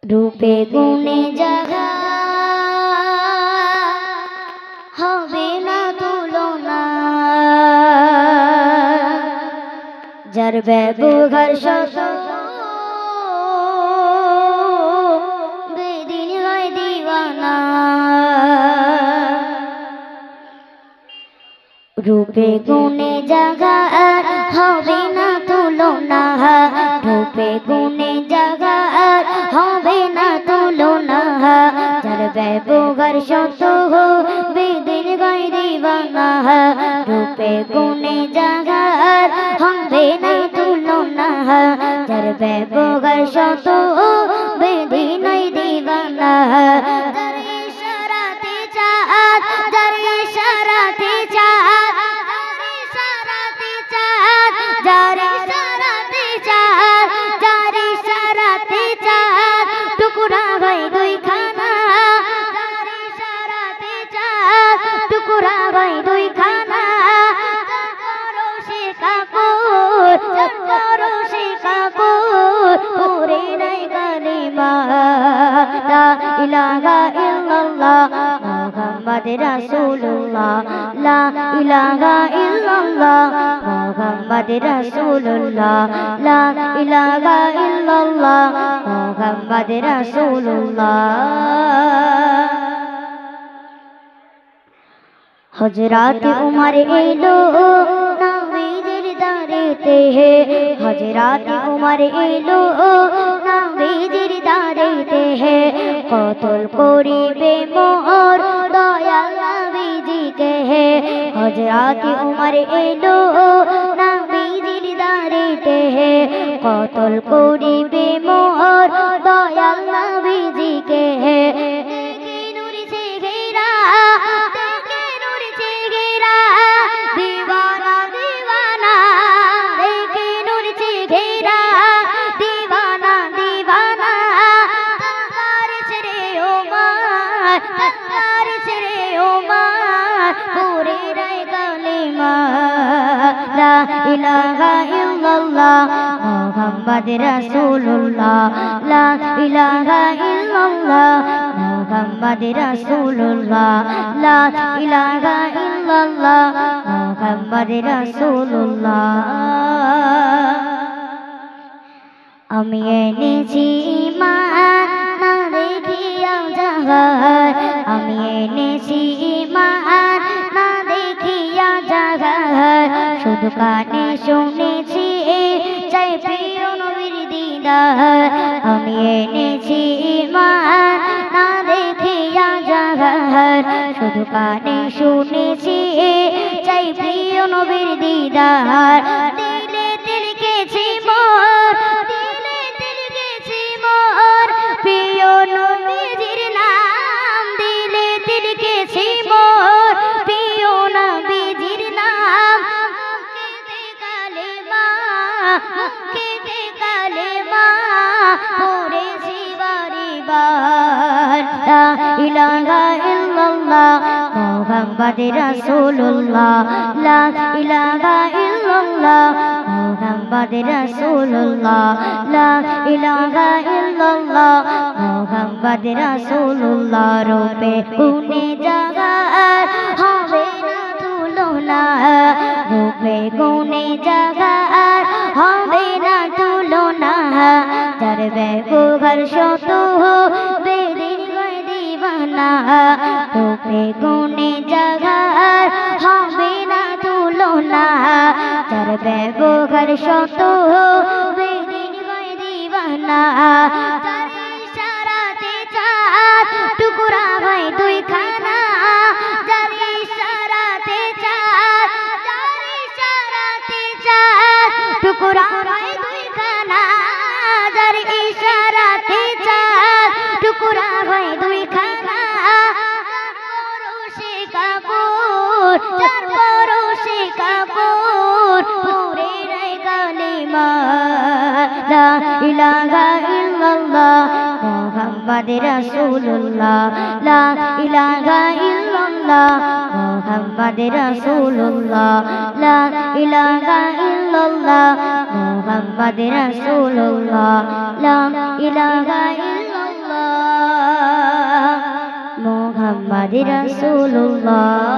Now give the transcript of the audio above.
রূপে গুণে জাগা হবে না তুলনা, যার ব্যবহার শত বেদিন হয় দিওয়ানা। রূপে গুণে জাগা হবে না তুলনা, রূপে গুণে জাগা হবে না তুলনা, যার ব্যবহার শত বেদিন হয় দিওয়ানা। রূপে গুণে জাগা হবে না তুলনা, যার ব্যবহার শত বেদিন হয় দিওয়ানা। যার ইশারাতে চাঁদ, যার ইশারাতে চাঁদ, যার ইশারাতে চাঁদ, যার ইশারাতে চাঁদ টুকরা হয় দুইখানা, যার ইশারাতে চাঁদ টুকরা হয় দুইখানা। কাপুর সে কাপুর পুরে নাই কালিমা লা ইলাহা ইল্লাল্লাহ মুহাম্মদ রাসূলুল্লাহ, লা ইলাহা ইল্লাল্লাহ মুহাম্মদ রাসূলুল্লাহ, লা ইলাহা ইল্লাল্লাহ মুহাম্মদ রাসূলুল্লাহ। হযরত উমর এলো নবীজির দারেতে, হযরত উমর এলো নবীজির দারেতে, কতল করিবে মোর দয়াল নবীজিকে। হযরত উমর এলো নবীজির দারেতে, কতল করিবে মোর দয়াল নবীজিকে। লা ইলাহা ইল্লাল্লাহ মুহাম্মদ রাসূলুল্লাহ, লা ইলাহা ইল্লাল্লাহ মুহাম্মদ রাসূলুল্লাহ, লা ইলাহা ইল্লাল্লাহ মুহাম্মদ রাসূলুল্লাহ। আমি এনেছি ঈমান না দেখিয়া জাহার, আমি এনেছি ঈমান না দেখিয়া জাহার, শুধু কানে শুনেছি চাই প্রিয় নবীর দিদার। আমি এনেছি ঈমান না দেখিয়া জাহার, শুধু কানে শুনেছি চাই প্রিয় নবীর দিদার। দিলে তিলকেছি মোর, দিলে তিলকেছি মোর প্রিয় নবীজির নাম, দিলে তিলকেছি মোর প্রিয় নবীজির নাম। মুখেতে কালেমা, মুখেতে কালেমা পড়েছি বারে বার। লা ইলাহা ইল্লাল্লাহ মুহাম্মদ রাসূলুল্লাহ, লা ইলাহা ইল্লাল্লাহ মুহাম্মদ রাসূলুল্লাহ, লা ইলাহা ইল্লাল্লাহ মুহাম্মদ রাসূলুল্লাহ। রূপে গুণে জাগা হবে না তুলনা, রূপে গুণে জাগা হবে না তুলনা, যার ব্যবহার শত বেদিন হয় দিওয়ানা। রূপে গুণে জাগা হবে না তুলনা, যার ব্যবহার শত বেদিন হয় দিওয়ানা। যার ইশারাতে চাঁদ টুকরা হয় দুইখানা, যার ইশারাতে চাঁদ, যার ইশারাতে চাঁদ টুকরা হয় দুইখানা, যার ইশারাতে চাঁদ টুকরা হয় দুইখানা। যার পরশে কাপুর পুরে নাই কালিমা লা ইলাহা ইল্লাল্লাহ মুহাম্মদ রাসূলুল্লাহ, লা ইলাহা ইল্লাল্লাহ মুহাম্মদ রাসূলুল্লাহ, লা ইলাহা ইল্লাল্লাহ মুহাম্মদ রাসূলুল্লাহ, লা ইলাহা ইল্লাল্লাহ। মুহাম্মাদুর রাসূলুল্লাহ